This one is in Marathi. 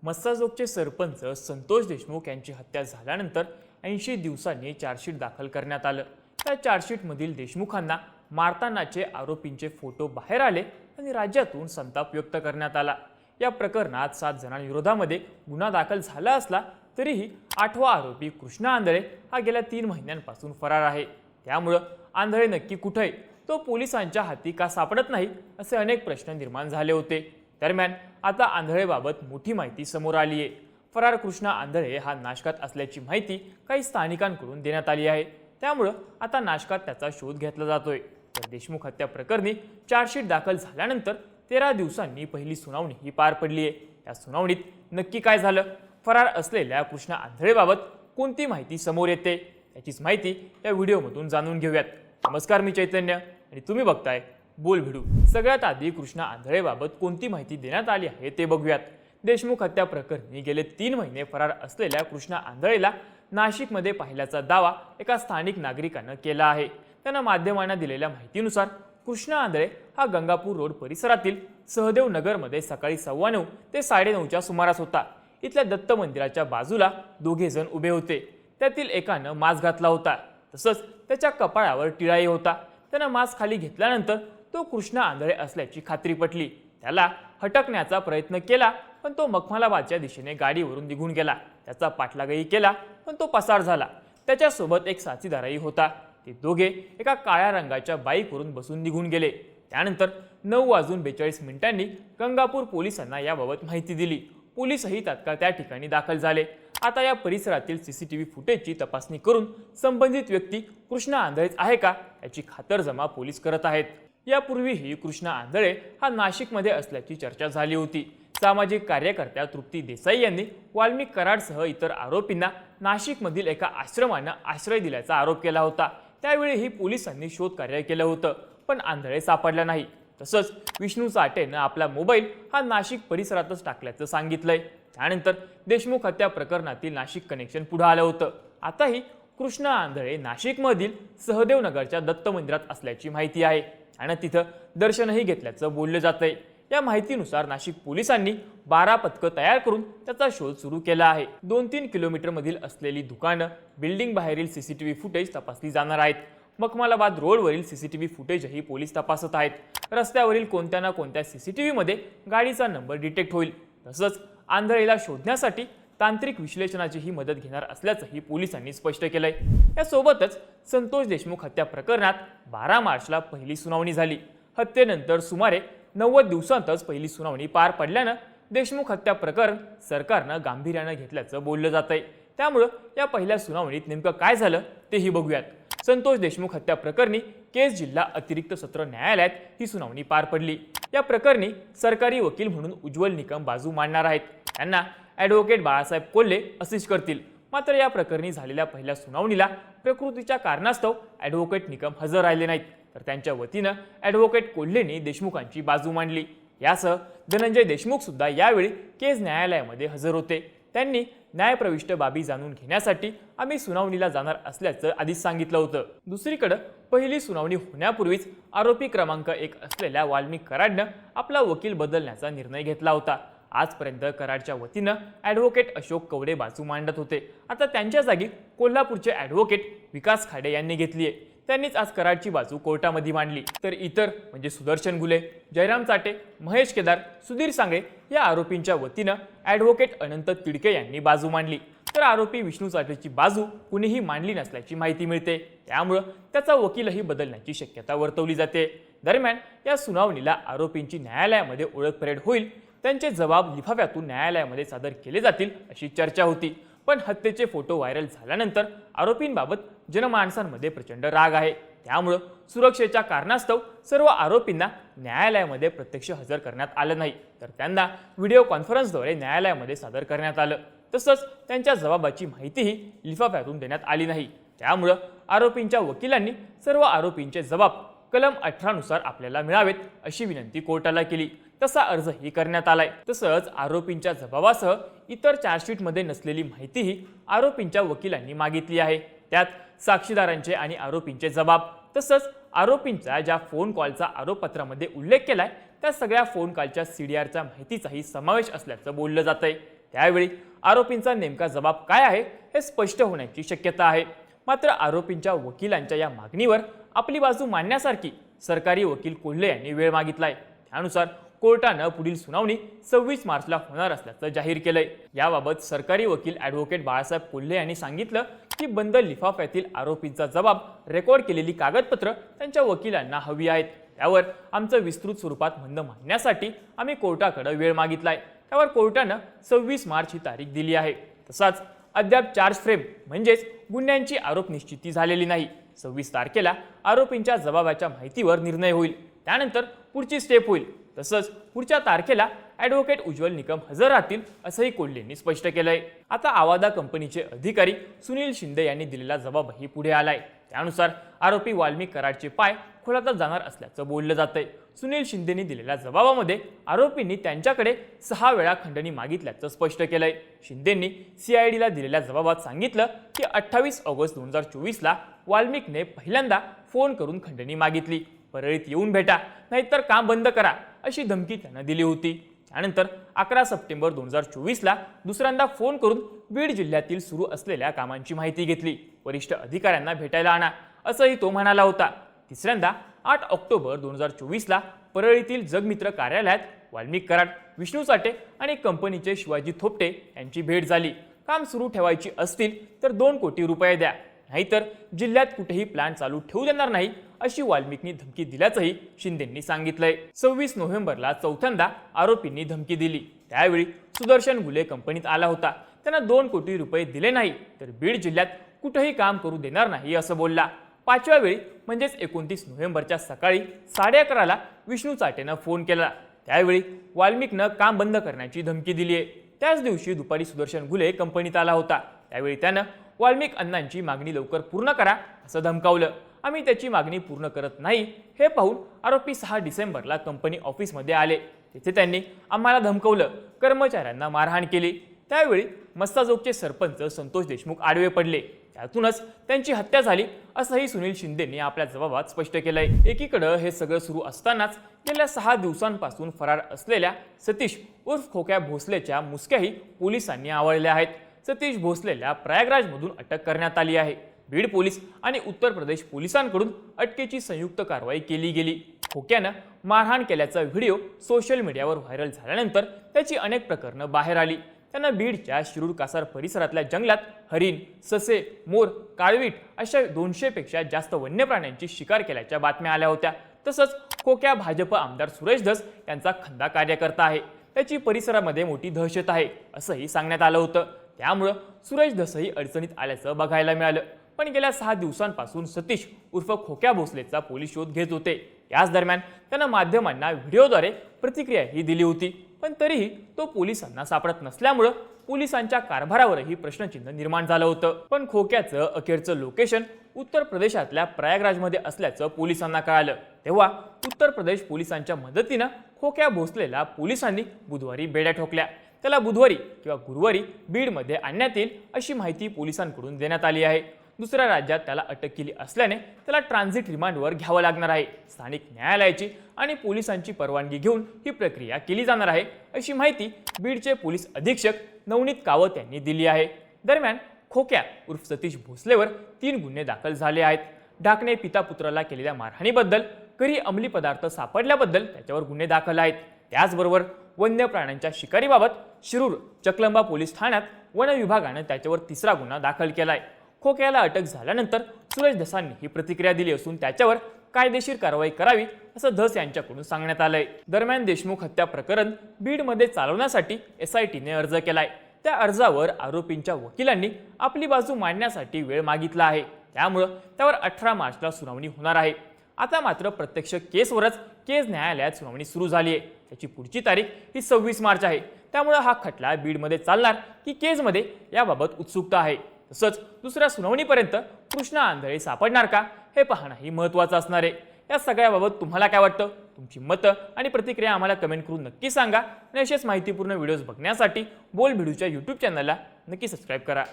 मस्साजोगचे सरपंच संतोष देशमुख यांची हत्या झाल्यानंतर 80 दिवसांनी चार्जशीट दाखल करण्यात आलं। त्या चार्जशीटमधील देशमुखांना मारतानाचे आरोपींचे फोटो बाहेर आले आणि राज्यातून संताप व्यक्त करण्यात आला। या प्रकरणात 7 जणांविरोधामध्ये गुन्हा दाखल झाला असला तरीही 8वा आरोपी कृष्णा आंधळे हा गेल्या 3 महिन्यांपासून फरार आहे। त्यामुळे आंधळे नक्की कुठे आहे, तो पोलिसांच्या हाती का सापडत नाही, असे अनेक प्रश्न निर्माण झाले होते। दरम्यान आता आंधळेबाबत मोठी माहिती समोर आली आहे। फरार कृष्णा आंधळे हा नाशकात असल्याची माहिती काही स्थानिकांकडून देण्यात आली आहे। त्यामुळे आता नाशकात त्याचा शोध घेतला जातोय। तर देशमुख हत्या प्रकरणी चार्जशीट दाखल झाल्यानंतर 13 दिवसांनी पहिली सुनावणी ही पार पडली आहे। या सुनावणीत नक्की काय झालं, फरार असलेल्या कृष्णा आंधळेबाबत कोणती माहिती समोर येते, याचीच माहिती या व्हिडिओमधून जाणून घेऊयात। नमस्कार, मी चैतन्य आणि तुम्ही बघताय बोल भिडू। सगळ्यात आधी कृष्णा आंधळेबाबत कोणती माहिती देण्यात आली आहे ते बघूयात। देशमुख हत्या प्रकरणी गेले 3 महिने फरार असलेल्या कृष्णा आंधळेला नाशिकमध्ये पाहिल्याचा दावा एका स्थानिक नागरिकानं केला आहे। त्यांना माध्यमांना दिलेल्या माहितीनुसार कृष्णा आंधळे हा गंगापूर रोड परिसरातील सहदेव नगरमध्ये सकाळी 9:15 ते 9:30च्या सुमारास होता। इथल्या दत्त मंदिराच्या बाजूला दोघे जण उभे होते। त्यातील एकानं मास्क घातला होता, तसंच त्याच्या कपाळावर टिळाही होता। त्यानं मास्क खाली घेतल्यानंतर तो कृष्णा आंधळे असल्याची खात्री पटली। त्याला हटकण्याचा प्रयत्न केला, पण तो मखमलाबादच्या दिशेने गाडीवरून निघून गेला। त्याचा पाठलागही केला, पण तो पसार झाला। त्याच्यासोबत एक साथीदारही होता। ते दोघे एका काळ्या रंगाच्या बाईकवरून बसून निघून गेले। त्यानंतर 9:42 गंगापूर पोलिसांना याबाबत माहिती दिली। पोलीसही तात्काळ त्या ठिकाणी दाखल झाले। आता या परिसरातील सीसीटीव्ही फुटेजची तपासणी करून संबंधित व्यक्ती कृष्णा आंधळेच आहे का याची खातरजमा पोलीस करत आहेत। यापूर्वीही कृष्णा आंधळे हा नाशिकमध्ये असल्याची चर्चा झाली होती। सामाजिक कार्यकर्त्या तृप्ती देसाई यांनी वाल्मिक कराडसह इतर आरोपींना नाशिकमधील एका आश्रमानं आश्रय दिल्याचा आरोप केला होता। त्यावेळीही पोलिसांनी शोध कार्य केलं होतं, पण आंधळे सापडला नाही। तसंच विष्णू चाटेनं आपला मोबाईल हा नाशिक परिसरातच टाकल्याचं सांगितलंय। त्यानंतर देशमुख हत्या प्रकरणातील नाशिक कनेक्शन पुढे आलं होतं। आताही कृष्णा आंधळे नाशिकमधील सहदेव नगरच्या दत्त मंदिरात असल्याची माहिती आहे आणि तिथं दर्शनही घेतल्याचं बोललं जातंय। या माहितीनुसार नाशिक पोलिसांनी 12 पथकं तयार करून त्याचा शोध सुरू केला आहे। 2-3 किलोमीटर मधील असलेली दुकानं, बिल्डिंग बाहेरील सीसीटीव्ही फुटेज तपासली जाणार आहेत। मखमलाबाद रोडवरील सीसीटीव्ही फुटेजही पोलीस तपासत आहेत। रस्त्यावरील कोणत्या ना कोणत्या सीसीटीव्हीमध्ये गाडीचा नंबर डिटेक्ट होईल। तसंच आंधळेला शोधण्यासाठी तांत्रिक विश्लेषणाचीही मदत घेणार असल्याचंही पोलिसांनी स्पष्ट केलंय। यासोबतच संतोष देशमुख हत्या प्रकरणात 12 मार्चला पहिली सुनावणी झाली। हत्येनंतर सुमारे 90 दिवसांतच पहिली सुनावणी पार पडल्यानं देशमुख हत्या प्रकरण सरकारनं गांभीर्यानं घेतल्याचं बोललं जातंय। त्यामुळे या पहिल्या सुनावणीत नेमकं काय झालं तेही बघूयात। संतोष देशमुख हत्या प्रकरणी केस जिल्हा अतिरिक्त सत्र न्यायालयात ही सुनावणी पार पडली। या प्रकरणी सरकारी वकील म्हणून उज्ज्वल निकम बाजू मांडणार आहेत। त्यांना ॲडव्होकेट बाळासाहेब कोल्हे असिस्ट करतील। मात्र या प्रकरणी झालेल्या पहिल्या सुनावणीला प्रकृतीच्या कारणास्तव ॲडव्होकेट निकम हजर राहिले नाहीत, तर त्यांच्या वतीनं ॲडव्होकेट कोल्हेंनी देशमुखांची बाजू मांडली। यासह धनंजय देशमुख सुद्धा यावेळी केस न्यायालयामध्ये हजर होते। त्यांनी न्यायप्रविष्ट बाबी जाणून घेण्यासाठी आम्ही सुनावणीला जाणार असल्याचं आधीच सांगितलं होतं। दुसरीकडे पहिली सुनावणी होण्यापूर्वीच आरोपी क्रमांक 1 असलेल्या वाल्मिक कराडनं आपला वकील बदलण्याचा निर्णय घेतला होता। आजपर्यंत कराडच्या वतीनं ॲडव्होकेट अशोक कवडे बाजू मांडत होते। आता त्यांच्या जागी कोल्हापूरचे ॲडव्होकेट विकास खाडे यांनी घेतली आहे। त्यांनीच आज कराडची बाजू कोर्टामध्ये मांडली। तर इतर म्हणजे सुदर्शन गुले, जयराम चाटे, महेश केदार, सुधीर सांगळे या आरोपींच्या वतीनं ॲडव्होकेट अनंत तिडके यांनी बाजू मांडली। तर आरोपी विष्णू चाटेची बाजू कुणीही मांडली नसल्याची माहिती मिळते। त्यामुळे त्याचा वकीलही बदलण्याची शक्यता वर्तवली जाते। दरम्यान या सुनावणीला आरोपींची न्यायालयामध्ये ओळख परेड होईल। त्यांचे जबाब लिफाफ्यातून न्यायालयामध्ये सादर केले जातील अशी चर्चा होती। पण हत्येचे फोटो व्हायरल झाल्यानंतर आरोपींबाबत जनमानसांमध्ये प्रचंड राग आहे। त्यामुळे सुरक्षेच्या कारणास्तव सर्व आरोपींना न्यायालयामध्ये प्रत्यक्ष हजर करण्यात आलं नाही, तर त्यांना व्हिडिओ कॉन्फरन्सद्वारे न्यायालयामध्ये सादर करण्यात आलं। तसंच त्यांच्या जबाबाची माहितीही लिफाफ्यातून देण्यात आली नाही। त्यामुळे आरोपींच्या वकिलांनी सर्व आरोपींचे जबाब कलम 18 नुसार आपल्याला मिळावेत अशी विनंती कोर्टाला केली। तसा अर्जही करण्यात आलाय। तसंच आरोपींच्या जबाबासह इतर चार्जशीटमध्ये नसलेली माहितीही आरोपींच्या वकिलांनी मागितली आहे। त्यात साक्षीदारांचे आणि आरोपींचे जबाब, तसंच आरोपींचा ज्या फोन कॉलचा आरोपपत्रामध्ये उल्लेख केलाय त्या सगळ्या फोन कॉलच्या CDRच्या माहितीचाही समावेश असल्याचं बोललं जातंय। त्यावेळी आरोपींचा नेमका जबाब काय आहे हे स्पष्ट होण्याची शक्यता आहे. मात्र आरोपींच्या वकिलांच्या या मागणीवर आपली बाजू मांडण्यासारखी सरकारी वकील कोल्हे यांनी वेळ मागितलाय. त्यानुसार कोर्टानं पुढील सुनावणी 26 मार्चला होणार असल्याचं जाहीर केलंय. याबाबत सरकारी वकील ॲडव्होकेट बाळासाहेब कोल्हे यांनी सांगितलं की बंद लिफाफ्यातील आरोपींचा जबाब, रेकॉर्ड केलेली कागदपत्र त्यांच्या वकिलांना हवी आहेत. त्यावर आमचं विस्तृत स्वरूपात म्हणणं मांडण्यासाठी आम्ही कोर्टाकडे वेळ मागितलाय. त्यावर कोर्टानं 26 मार्च ही तारीख दिली आहे. तसाच अद्याप चार्ज फ्रेम म्हणजेच गुन्ह्यांची आरोप निश्चिती झालेली नाही. 26 तारखेला आरोपींच्या जबाबाच्या माहितीवर निर्णय होईल. त्यानंतर पुढची स्टेप होईल. तसंच पुढच्या तारखेला ॲडव्होकेट उज्ज्वल निकम हजर राहतील असंही कोल्हेंनी स्पष्ट केलंय. आता आवादा कंपनीचे अधिकारी सुनील शिंदे यांनी दिलेला जबाबही पुढे आलाय. त्यानुसार आरोपी वाल्मिक कराडचे पाय खोलातच जाणार असल्याचं बोललं जातंय. सुनील शिंदेनी दिलेल्या जबाबामध्ये आरोपींनी त्यांच्याकडे 6 वेळा खंडणी मागितल्याचं स्पष्ट केलंय. शिंदेंनी CIDला दिलेल्या जबाबात सांगितलं की 28 ऑगस्ट 2024ला वाल्मिकने पहिल्यांदा फोन करून खंडणी मागितली. परळीत येऊन भेटा, नाहीतर काम बंद करा अशी धमकी त्यानं दिली होती. त्यानंतर 11 सप्टेंबर 2024ला दुसऱ्यांदा फोन करून बीड जिल्ह्यातील सुरू असलेल्या कामांची माहिती घेतली. वरिष्ठ अधिकाऱ्यांना भेटायला आणा असंही तो म्हणाला होता. तिसऱ्यांदा 8 ऑक्टोबर 2024ला परळीतील जगमित्र कार्यालयात वाल्मिक कराड, विष्णू साठे आणि कंपनीचे शिवाजी थोपटे यांची भेट झाली. काम सुरू ठेवायची असतील तर 2 कोटी रुपये द्या, नाहीतर जिल्ह्यात कुठेही प्लांट चालू ठेवू देणार नाही अशी वाल्मिकनी धमकी दिल्याचंही शिंदेंनी सांगितलंय. 26 नोव्हेंबरला चौथ्यांदा आरोपींनी धमकी दिली. त्यावेळी सुदर्शन गुले कंपनीत आला होता. त्यांना 2 कोटी रुपये दिले नाही तर बीड जिल्ह्यात कुठेही काम करू देणार नाही असं बोलला. 5व्या वेळी म्हणजेच 29 नोव्हेंबरच्या सकाळी 11:30ला विष्णू चाटेनं फोन केला. त्यावेळी वाल्मिकनं काम बंद करण्याची धमकी दिली आहे. त्याच दिवशी दुपारी सुदर्शन गुले कंपनीत आला होता. त्यावेळी त्यानं वाल्मिक अण्णांची मागणी लवकर पूर्ण करा असं धमकावलं. आम्ही त्याची मागणी पूर्ण करत नाही हे पाहून आरोपी 6 डिसेंबरला कंपनी ऑफिसमध्ये आले. तिथे त्यांनी आम्हाला धमकवलं, कर्मचाऱ्यांना मारहाण केली. त्यावेळी मस्ताजोगचे सरपंच संतोष देशमुख आडवे पडले. त्यातूनच त्यांची हत्या झाली असंही सुनील शिंदेंनी आपल्या जबाबात स्पष्ट केलंय. एकीकडे हे सगळं सुरू असतानाच गेल्या 6 दिवसांपासून फरार असलेल्या सतीश उर्फ खोक्या भोसलेच्या मुसक्याही पोलिसांनी आवळल्या आहेत. सतीश भोसलेला प्रयागराजमधून अटक करण्यात आली आहे. बीड पोलीस आणि उत्तर प्रदेश पोलिसांकडून अटकेची संयुक्त कारवाई केली गेली. खोक्यानं मारहाण केल्याचा व्हिडिओ सोशल मीडियावर व्हायरल झाल्यानंतर त्याची अनेक प्रकरणं बाहेर आली. त्यानं बीडच्या शिरूर कासार परिसरातल्या जंगलात हरिण, ससे, मोर, काळवीट अशा 200 पेक्षा जास्त वन्य प्राण्यांची शिकार केल्याच्या बातम्या आल्या होत्या. तसंच खोक्या भाजप आमदार सुरेश धस यांचा खंदा कार्यकर्ता आहे. त्याची परिसरामध्ये मोठी दहशत आहे असंही सांगण्यात आलं होतं. त्यामुळं सुरेश धसही अडचणीत आल्याचं बघायला मिळालं. पण गेल्या 6 दिवसांपासून सतीश उर्फ खोक्या भोसलेचा पोलीस शोध घेत होते. याच दरम्यान त्यानं माध्यमांना व्हिडिओद्वारे प्रतिक्रियाही दिली होती. पण तरीही तो पोलिसांना सापडत नसल्यामुळं पोलिसांच्या कारभारावरही प्रश्नचिन्ह निर्माण झालं होतं. पण खोक्याचं अखेरचं लोकेशन उत्तर प्रदेशातल्या प्रयागराजमध्ये असल्याचं पोलिसांना कळालं. तेव्हा उत्तर प्रदेश पोलिसांच्या मदतीनं खोक्या भोसलेला पोलिसांनी बुधवारी बेड्या ठोकल्या. त्याला बुधवारी किंवा गुरुवारी बीडमध्ये आणण्यात येईल अशी माहिती पोलिसांकडून देण्यात आली आहे. दुसऱ्या राज्यात त्याला अटक केली असल्याने त्याला ट्रान्झिट रिमांडवर घ्यावं लागणार आहे. स्थानिक न्यायालयाची आणि पोलिसांची परवानगी घेऊन ही प्रक्रिया केली जाणार आहे अशी माहिती बीडचे पोलीस अधीक्षक नवनीत कावत यांनी दिली आहे. दरम्यान खोक्या उर्फ सतीश भोसलेवर 3 गुन्हे दाखल झाले आहेत. ढाकणे पिता पुत्राला केलेल्या मारहाणीबद्दल, घरी अंमली पदार्थ सापडल्याबद्दल त्याच्यावर गुन्हे दाखल आहेत. त्याचबरोबर वन्य प्राण्यांच्या शिकारीबाबत शिरूर चकलंबा पोलीस ठाण्यात वन विभागानं त्याच्यावर 3रा गुन्हा दाखल केलाय. खोक्याला अटक झाल्यानंतर सुरेश धसांनी ही प्रतिक्रिया दिली असून त्याच्यावर कायदेशीर कारवाई करावी असं धस यांच्याकडून सांगण्यात आलंय. दरम्यान देशमुख हत्या प्रकरण बीडमध्ये चालवण्यासाठी SITने अर्ज केलाय. त्या अर्जावर आरोपींच्या वकिलांनी आपली बाजू मांडण्यासाठी वेळ मागितला आहे. त्यामुळं त्यावर 18 मार्चला सुनावणी होणार आहे. आता मात्र प्रत्यक्ष केसवरच केस न्यायालयात सुनावणी सुरू झाली आहे. त्याची पुढची तारीख ही 26 मार्च आहे. त्यामुळे हा खटला बीडमध्ये चालणार की केसमध्ये याबाबत उत्सुकता आहे. तसंच दुसऱ्या सुनावणीपर्यंत कृष्णा आंधळे सापडणार का हे पाहणंही महत्त्वाचं असणार आहे. या सगळ्याबाबत तुम्हाला काय वाटतं? तुमची मतं आणि प्रतिक्रिया आम्हाला कमेंट करून नक्की सांगा. आणि अशाच माहितीपूर्ण व्हिडिओज बघण्यासाठी बोल भिडूच्या YouTube चॅनलला नक्की सबस्क्राईब करा.